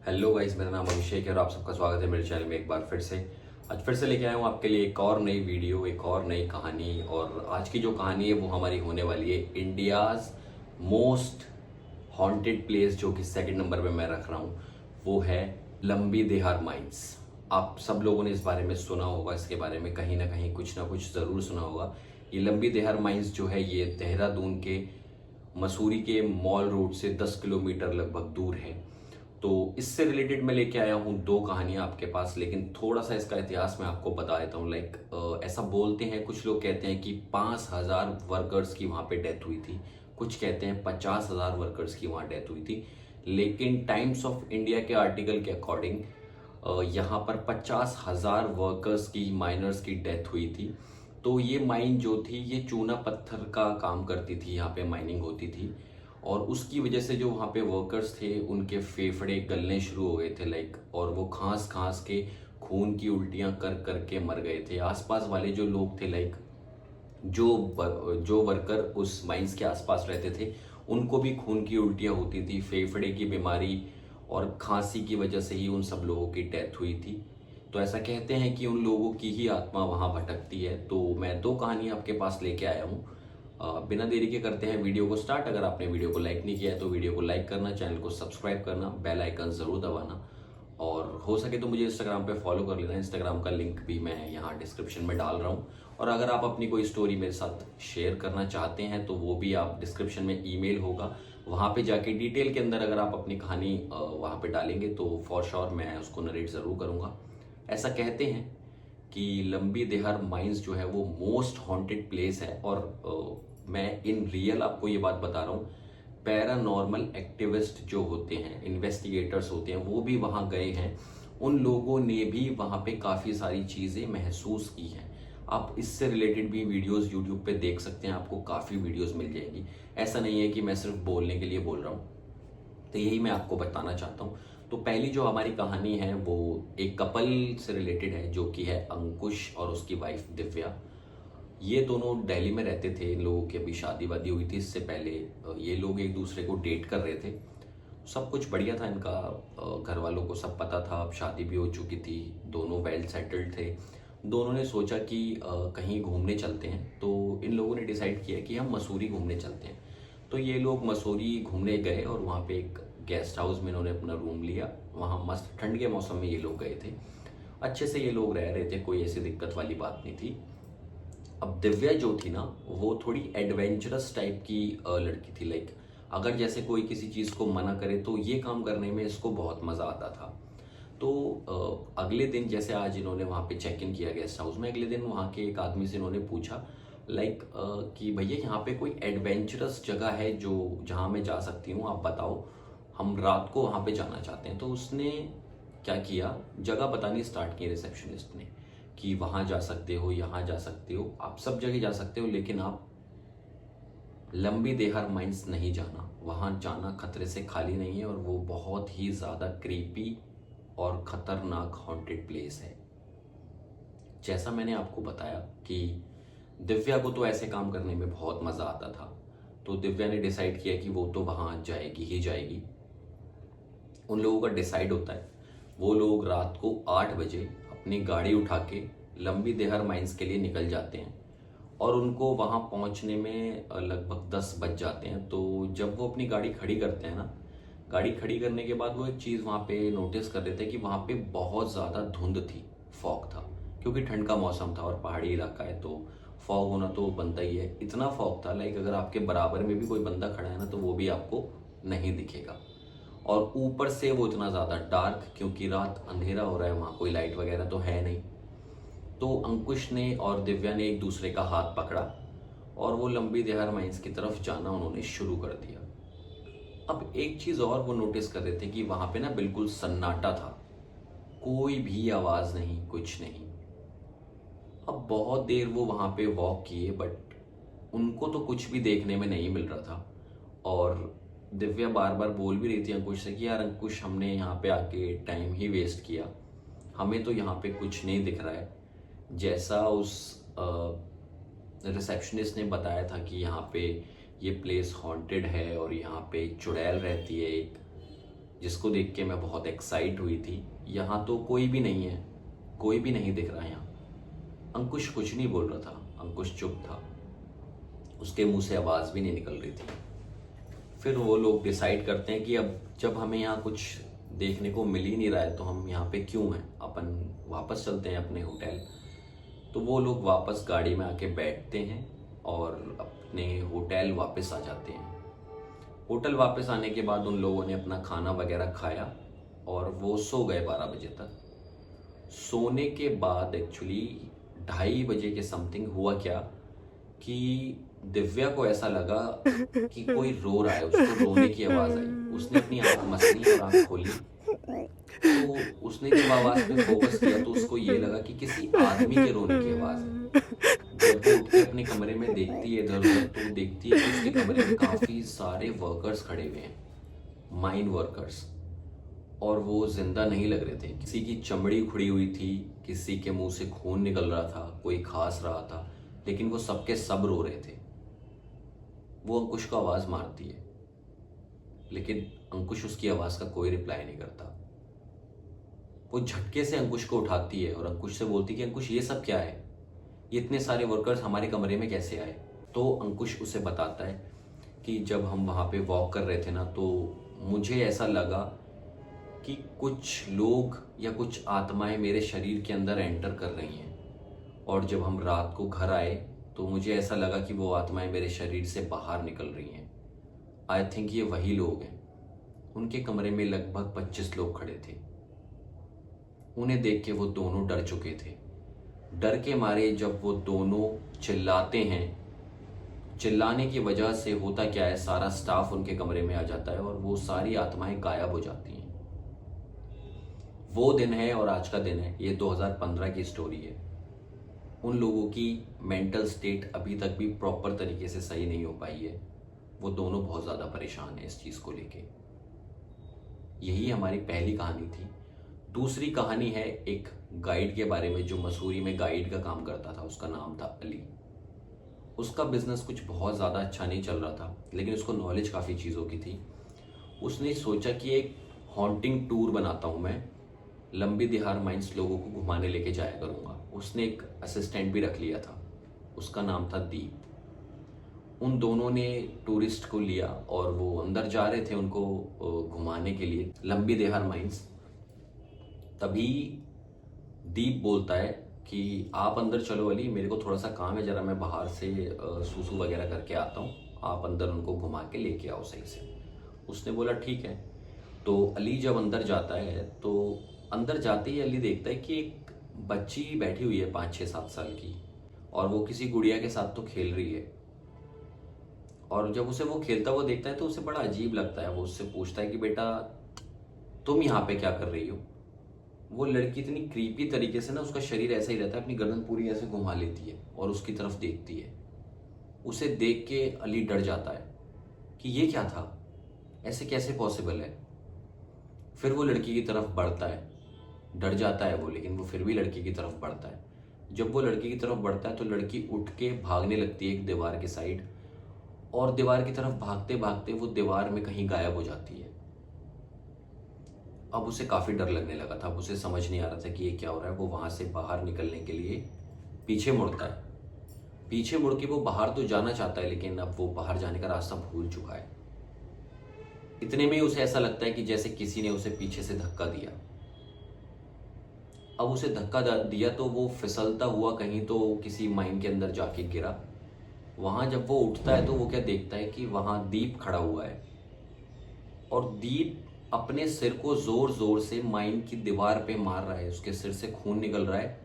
Hello guys, मेरा नाम अभिषेक है और आप सबका स्वागत है मेरे चैनल में एक बार फिर से। आज फिर से लेके आया हूँ आपके लिए एक और नई वीडियो, एक और नई कहानी। और आज की जो कहानी है वो हमारी होने वाली है इंडियाज़ मोस्ट हॉन्टेड प्लेस, जो कि सेकंड नंबर पे मैं रख रहा हूँ। वो है लंबी देहार माइंस। आप सब लोगों ने इस बारे में सुना होगा, इसके बारे में कहीं ना कुछ ज़रूर सुना होगा। ये लंबी देहार माइंस जो है ये देहरादून के मसूरी के मॉल रोड से 10 किलोमीटर लगभग दूर है। तो इससे रिलेटेड मैं लेके आया हूँ दो कहानियां आपके पास, लेकिन थोड़ा सा इसका इतिहास मैं आपको बता देता हूँ। ऐसा बोलते हैं, कुछ लोग कहते हैं कि 5,000 वर्कर्स की वहाँ पे डेथ हुई थी, कुछ कहते हैं 50,000 वर्कर्स की वहाँ डेथ हुई थी। लेकिन टाइम्स ऑफ इंडिया के आर्टिकल के अकॉर्डिंग यहाँ पर 50,000 वर्कर्स की, माइनर्स की डेथ हुई थी। तो ये माइन जो थी ये चूना पत्थर का काम करती थी, यहाँ पे माइनिंग होती थी। और उसकी वजह से जो वहाँ पे वर्कर्स थे उनके फेफड़े गलने शुरू हो गए थे और वो खांस खांस के खून की उल्टियाँ कर कर के मर गए थे। आसपास वाले जो लोग थे, जो वर्कर उस माइंस के आसपास रहते थे, उनको भी खून की उल्टियाँ होती थी, फेफड़े की बीमारी और खांसी की वजह से ही उन सब लोगों की डेथ हुई थी। तो ऐसा कहते हैं कि उन लोगों की ही आत्मा वहाँ भटकती है। तो मैं दो कहानी आपके पास लेके आया हूँ। बिना देरी के करते हैं वीडियो को स्टार्ट। अगर आपने वीडियो को लाइक नहीं किया है तो वीडियो को लाइक करना, चैनल को सब्सक्राइब करना, बेल आइकन ज़रूर दबाना, और हो सके तो मुझे इंस्टाग्राम पे फॉलो कर लेना। इंस्टाग्राम का लिंक भी मैं यहाँ डिस्क्रिप्शन में डाल रहा हूँ। और अगर आप अपनी कोई स्टोरी मेरे साथ शेयर करना चाहते हैं तो वो भी आप डिस्क्रिप्शन में ईमेल होगा, वहाँ पे जाके डिटेल के अंदर अगर आप अपनी कहानी वहाँ पे डालेंगे तो फॉर श्योर मैं उसको नरेट ज़रूर करूँगा। ऐसा कहते हैं कि लंबी देहार माइंस जो है वो मोस्ट हॉन्टेड प्लेस है। और मैं इन रियल आपको ये बात बता रहा हूँ। पैरानॉर्मल एक्टिविस्ट जो होते हैं, इन्वेस्टिगेटर्स होते हैं, वो भी वहाँ गए हैं। उन लोगों ने भी वहाँ पे काफ़ी सारी चीज़ें महसूस की हैं। आप इससे रिलेटेड भी वीडियोस यूट्यूब पे देख सकते हैं, आपको काफ़ी वीडियोस मिल जाएंगी। ऐसा नहीं है कि मैं सिर्फ बोलने के लिए बोल रहा हूँ। तो यही मैं आपको बताना चाहता हूँ। तो पहली जो हमारी कहानी है वो एक कपल से रिलेटेड है, जो कि है अंकुश और उसकी वाइफ दिव्या। ये दोनों दिल्ली में रहते थे। इन लोगों की अभी शादी वादी हुई थी। इससे पहले ये लोग एक दूसरे को डेट कर रहे थे। सब कुछ बढ़िया था इनका, घर वालों को सब पता था, अब शादी भी हो चुकी थी, दोनों वेल सेटल्ड थे। दोनों ने सोचा कि कहीं घूमने चलते हैं। तो इन लोगों ने डिसाइड किया कि हम मसूरी घूमने चलते हैं। तो ये लोग मसूरी घूमने गए और वहाँ पे एक गेस्ट हाउस में इन्होंने अपना रूम लिया। वहाँ मस्त ठंड के मौसम में ये लोग गए थे। अच्छे से ये लोग रह रहे थे, कोई ऐसी दिक्कत वाली बात नहीं थी। अब दिव्या जो थी ना, वो थोड़ी एडवेंचरस टाइप की लड़की थी। अगर जैसे कोई किसी चीज़ को मना करे तो ये काम करने में इसको बहुत मज़ा आता था। तो अगले दिन, जैसे आज इन्होंने वहाँ पे चेक इन किया गेस्ट हाउस में, अगले दिन वहाँ के एक आदमी से इन्होंने पूछा कि भैया यहाँ पे कोई एडवेंचरस जगह है जो जहाँ मैं जा सकती हूँ, आप बताओ, हम रात को वहाँ पे जाना चाहते हैं। तो उसने क्या किया, जगह बतानी स्टार्ट की रिसेप्शनिस्ट ने, कि वहाँ जा सकते हो, यहाँ जा सकते हो, आप सब जगह जा सकते हो, लेकिन आप लंबी देहार माइंस नहीं जाना। वहाँ जाना खतरे से खाली नहीं है और वो बहुत ही ज़्यादा क्रीपी और ख़तरनाक हॉन्टेड प्लेस है। जैसा मैंने आपको बताया कि दिव्या को तो ऐसे काम करने में बहुत मज़ा आता था, तो दिव्या ने डिसाइड किया कि वो तो वहाँ जाएगी ही जाएगी। उन लोगों का डिसाइड होता है, वो लोग रात को 8 बजे अपनी गाड़ी उठा के लंबी देहार माइंस के लिए निकल जाते हैं और उनको वहाँ पहुँचने में लगभग 10 बज जाते हैं। तो जब वो अपनी गाड़ी खड़ी करते हैं ना, गाड़ी खड़ी करने के बाद वो एक चीज़ वहाँ पे नोटिस कर लेते हैं कि वहाँ पे बहुत ज़्यादा धुंध थी, फॉग था, क्योंकि ठंड का मौसम था और पहाड़ी इलाका है तो फॉग होना तो बनता ही है। इतना फॉग था, अगर आपके बराबर में भी कोई बंदा खड़ा है ना तो वो भी आपको नहीं दिखेगा। और ऊपर से वो इतना ज़्यादा डार्क, क्योंकि रात अंधेरा हो रहा है, वहाँ कोई लाइट वगैरह तो है नहीं। तो अंकुश ने और दिव्या ने एक दूसरे का हाथ पकड़ा और वो लंबी देहार माइंस की तरफ जाना उन्होंने शुरू कर दिया। अब एक चीज़ और वो नोटिस कर रहे थे कि वहाँ पे ना बिल्कुल सन्नाटा था, कोई भी आवाज़ नहीं, कुछ नहीं। अब बहुत देर वो वहाँ पे वॉक किए, बट उनको तो कुछ भी देखने में नहीं मिल रहा था। और दिव्या बार बार बोल भी रही थी अंकुश से कि यार अंकुश, हमने यहाँ पे आके टाइम ही वेस्ट किया, हमें तो यहाँ पे कुछ नहीं दिख रहा है। जैसा उस रिसेप्शनिस्ट ने बताया था कि यहाँ पे ये प्लेस हॉन्टेड है और यहाँ पे चुड़ैल रहती है एक, जिसको देख के मैं बहुत एक्साइट हुई थी। यहाँ तो कोई भी नहीं है, कोई भी नहीं दिख रहा यहाँ। अंकुश कुछ नहीं बोल रहा था, अंकुश चुप था, उसके मुंह से आवाज़ भी नहीं निकल रही थी। फिर वो लोग डिसाइड करते हैं कि अब जब हमें यहाँ कुछ देखने को मिल ही नहीं रहा है तो हम यहाँ पे क्यों हैं, अपन वापस चलते हैं अपने होटल। तो वो लोग वापस गाड़ी में आके बैठते हैं और अपने होटल वापस आ जाते हैं। होटल वापस आने के बाद उन लोगों ने अपना खाना वगैरह खाया और वो सो गए 12 बजे तक। सोने के बाद एक्चुअली 2:30 बजे के समथिंग हुआ क्या कि दिव्या को ऐसा लगा कि कोई रो रहा है, उसको रोने की आवाज़ आई। उसने अपनी आंख मसली और आंख खोली, तो उसने जब आवाज़ पे फोकस किया तो उसको ये लगा कि किसी आदमी के रोने की आवाज़ है। जब वो उठ के अपने कमरे में देखती है इधर उधर तो देखती है कि उसके कमरे में काफ़ी सारे वर्कर्स खड़े हुए हैं, माइन वर्कर्स, और वो जिंदा नहीं लग रहे थे। किसी की चमड़ी उखड़ी हुई थी, किसी के मुंह से खून निकल रहा था, कोई खांस रहा था, लेकिन वो सबके सब रो रहे थे। वो अंकुश को आवाज़ मारती है, लेकिन अंकुश उसकी आवाज़ का कोई रिप्लाई नहीं करता। वो झटके से अंकुश को उठाती है और अंकुश से बोलती है कि अंकुश ये सब क्या है, ये इतने सारे वर्कर्स हमारे कमरे में कैसे आए। तो अंकुश उसे बताता है कि जब हम वहाँ पे वॉक कर रहे थे ना, तो मुझे ऐसा लगा कि कुछ लोग या कुछ आत्माएं मेरे शरीर के अंदर एंटर कर रही हैं, और जब हम रात को घर आए तो मुझे ऐसा लगा कि वो आत्माएं मेरे शरीर से बाहर निकल रही हैं। आई थिंक ये वही लोग हैं। उनके कमरे में लगभग 25 लोग खड़े थे। उन्हें देख के वो दोनों डर चुके थे। डर के मारे जब वो दोनों चिल्लाते हैं, चिल्लाने की वजह से होता क्या है, सारा स्टाफ उनके कमरे में आ जाता है और वो सारी आत्माएं गायब हो जाती हैं। वो दिन है और आज का दिन है, ये 2015 की स्टोरी है। उन लोगों की मेंटल स्टेट अभी तक भी प्रॉपर तरीके से सही नहीं हो पाई है। वो दोनों बहुत ज़्यादा परेशान है इस चीज़ को लेके। यही हमारी पहली कहानी थी। दूसरी कहानी है एक गाइड के बारे में जो मसूरी में गाइड का काम करता था। उसका नाम था अली। उसका बिजनेस कुछ बहुत ज़्यादा अच्छा नहीं चल रहा था, लेकिन उसको नॉलेज काफ़ी चीज़ों की थी। उसने सोचा कि एक हॉन्टिंग टूर बनाता हूँ मैं, लंबी दिहार माइंस लोगों को घुमाने लेके जाया करूँगा। उसने एक असिस्टेंट भी रख लिया था, उसका नाम था दीप। उन दोनों ने टूरिस्ट को लिया और वो अंदर जा रहे थे उनको घुमाने के लिए लंबी दिहार माइंस। तभी दीप बोलता है कि आप अंदर चलो अली, मेरे को थोड़ा सा काम है, ज़रा मैं बाहर से सूसू वगैरह करके आता हूँ, आप अंदर उनको घुमा के लेके आओ सही से। उसने बोला ठीक है। तो अली जब अंदर जाता है तो अंदर जाते ही अली देखता है कि एक बच्ची बैठी हुई है 5-6-7 साल की, और वो किसी गुड़िया के साथ तो खेल रही है। और जब उसे वो खेलता हुआ देखता है तो उसे बड़ा अजीब लगता है। वो उससे पूछता है कि बेटा तुम यहाँ पे क्या कर रही हो। वो लड़की इतनी क्रीपी तरीके से ना, उसका शरीर ऐसा ही रहता है, अपनी गर्दन पूरी ऐसे घुमा लेती है और उसकी तरफ देखती है। उसे देख के अली डर जाता है कि ये क्या था, ऐसे कैसे पॉसिबल है। फिर वो लड़की की तरफ बढ़ता है, डर जाता है वो, लेकिन वो फिर भी लड़की की तरफ बढ़ता है। जब वो लड़की की तरफ बढ़ता है तो लड़की उठ के भागने लगती है एक दीवार के साइड, और दीवार की तरफ भागते भागते वो दीवार में कहीं गायब हो जाती है। अब उसे काफ़ी डर लगने लगा था। अब उसे समझ नहीं आ रहा था कि ये क्या हो रहा है। वो वहाँ से बाहर निकलने के लिए पीछे मुड़ता है। पीछे मुड़ के वो बाहर तो जाना चाहता है, लेकिन अब वो बाहर जाने का रास्ता भूल चुका है। इतने में उसे ऐसा लगता है कि जैसे किसी ने उसे पीछे से धक्का दिया। अब उसे धक्का दिया तो वो फिसलता हुआ कहीं तो किसी माइन के अंदर जाके गिरा। वहाँ जब वो उठता है तो वो क्या देखता है कि वहाँ दीप खड़ा हुआ है, और दीप अपने सिर को जोर जोर से माइन की दीवार पे मार रहा है। उसके सिर से खून निकल रहा है।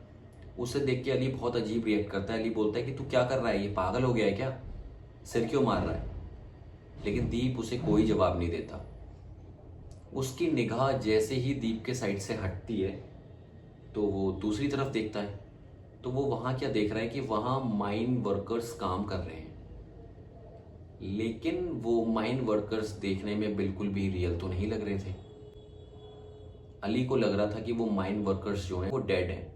उसे देख के अली बहुत अजीब रिएक्ट करता है। अली बोलता है कि तू क्या कर रहा है, ये पागल हो गया है क्या, सिर क्यों मार रहा है। लेकिन दीप उसे कोई जवाब नहीं देता। उसकी निगाह जैसे ही दीप के साइड से हटती है तो वो दूसरी तरफ देखता है, तो वो वहाँ क्या देख रहा है कि वहाँ माइन वर्कर्स काम कर रहे हैं। लेकिन वो माइन वर्कर्स देखने में बिल्कुल भी रियल तो नहीं लग रहे थे। अली को लग रहा था कि वो माइन वर्कर्स जो हैं वो डेड हैं,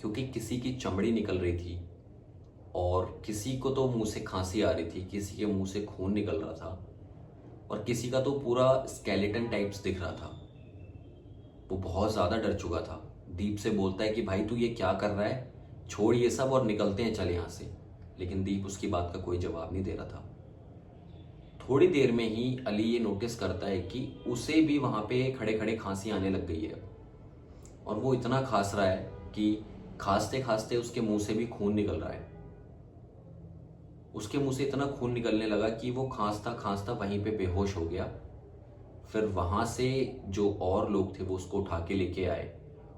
क्योंकि किसी की चमड़ी निकल रही थी और किसी को तो मुंह से खांसी आ रही थी, किसी के मुंह से खून निकल रहा था, और किसी का तो पूरा स्केलेटन टाइप्स दिख रहा था। वो बहुत ज़्यादा डर चुका था। दीप से बोलता है कि भाई तू ये क्या कर रहा है, छोड़ ये सब और निकलते हैं, चल यहाँ से। लेकिन दीप उसकी बात का कोई जवाब नहीं दे रहा था। थोड़ी देर में ही अली ये नोटिस करता है कि उसे भी वहाँ पे खड़े खड़े खांसी आने लग गई है, और वो इतना खांस रहा है कि खांसते खांसते उसके मुंह से भी खून निकल रहा है। उसके मुंह से इतना खून निकलने लगा कि वो खांसता खांसता वहीं पे बेहोश हो गया। फिर वहां से जो और लोग थे वो उसको उठा के लेके आए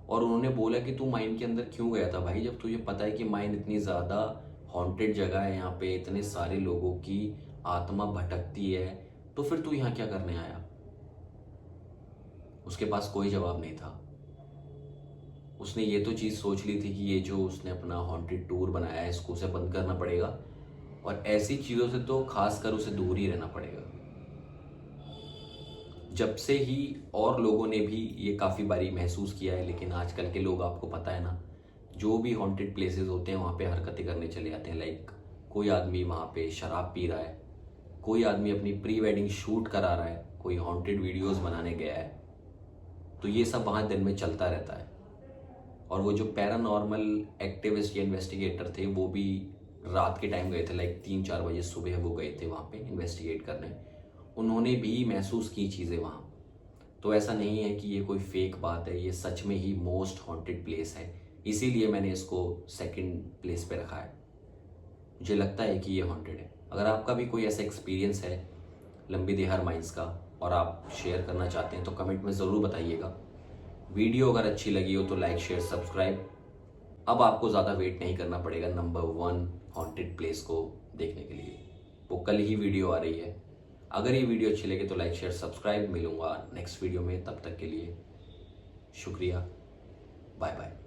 और उन्होंने बोला कि तू माइन के अंदर क्यों गया था भाई, जब तुझे पता है कि माइन इतनी ज़्यादा हॉन्टेड जगह है, यहाँ पे इतने सारे लोगों की आत्मा भटकती है, तो फिर तू यहाँ क्या करने आया। उसके पास कोई जवाब नहीं था। उसने ये तो चीज़ सोच ली थी कि ये जो उसने अपना हॉन्टेड टूर बनाया है इसको उसे बंद करना पड़ेगा, और ऐसी चीज़ों से तो खासकर उसे दूर ही रहना पड़ेगा। जब से ही और लोगों ने भी ये काफ़ी बारी महसूस किया है, लेकिन आजकल के लोग आपको पता है ना, जो भी हॉन्टेड प्लेसेस होते हैं वहाँ पे हरकतें करने चले जाते हैं। लाइक कोई आदमी वहाँ पे शराब पी रहा है, कोई आदमी अपनी प्री वेडिंग शूट करा रहा है, कोई हॉन्टेड वीडियोस बनाने गया है, तो ये सब वहाँ दिन में चलता रहता है। और वो जो पैरानॉर्मल एक्टिविस्ट या इन्वेस्टिगेटर थे वो भी रात के टाइम गए थे, लाइक 3-4 बजे सुबह वो गए थे वहाँ पे इन्वेस्टिगेट करने। उन्होंने भी महसूस की चीज़ें वहाँ। तो ऐसा नहीं है कि ये कोई फेक बात है, ये सच में ही मोस्ट हॉन्टेड प्लेस है, इसीलिए मैंने इसको सेकंड प्लेस पे रखा है। मुझे लगता है कि ये हॉन्टेड है। अगर आपका भी कोई ऐसा एक्सपीरियंस है लंबी देहार माइंस का और आप शेयर करना चाहते हैं तो कमेंट में ज़रूर बताइएगा। वीडियो अगर अच्छी लगी हो तो लाइक शेयर सब्सक्राइब। अब आपको ज़्यादा वेट नहीं करना पड़ेगा नंबर 1 हॉन्टेड प्लेस को देखने के लिए, वो कल ही वीडियो आ रही है। अगर ये वीडियो अच्छी लगे तो लाइक शेयर सब्सक्राइब। मिलूंगा नेक्स्ट वीडियो में, तब तक के लिए शुक्रिया, बाय बाय।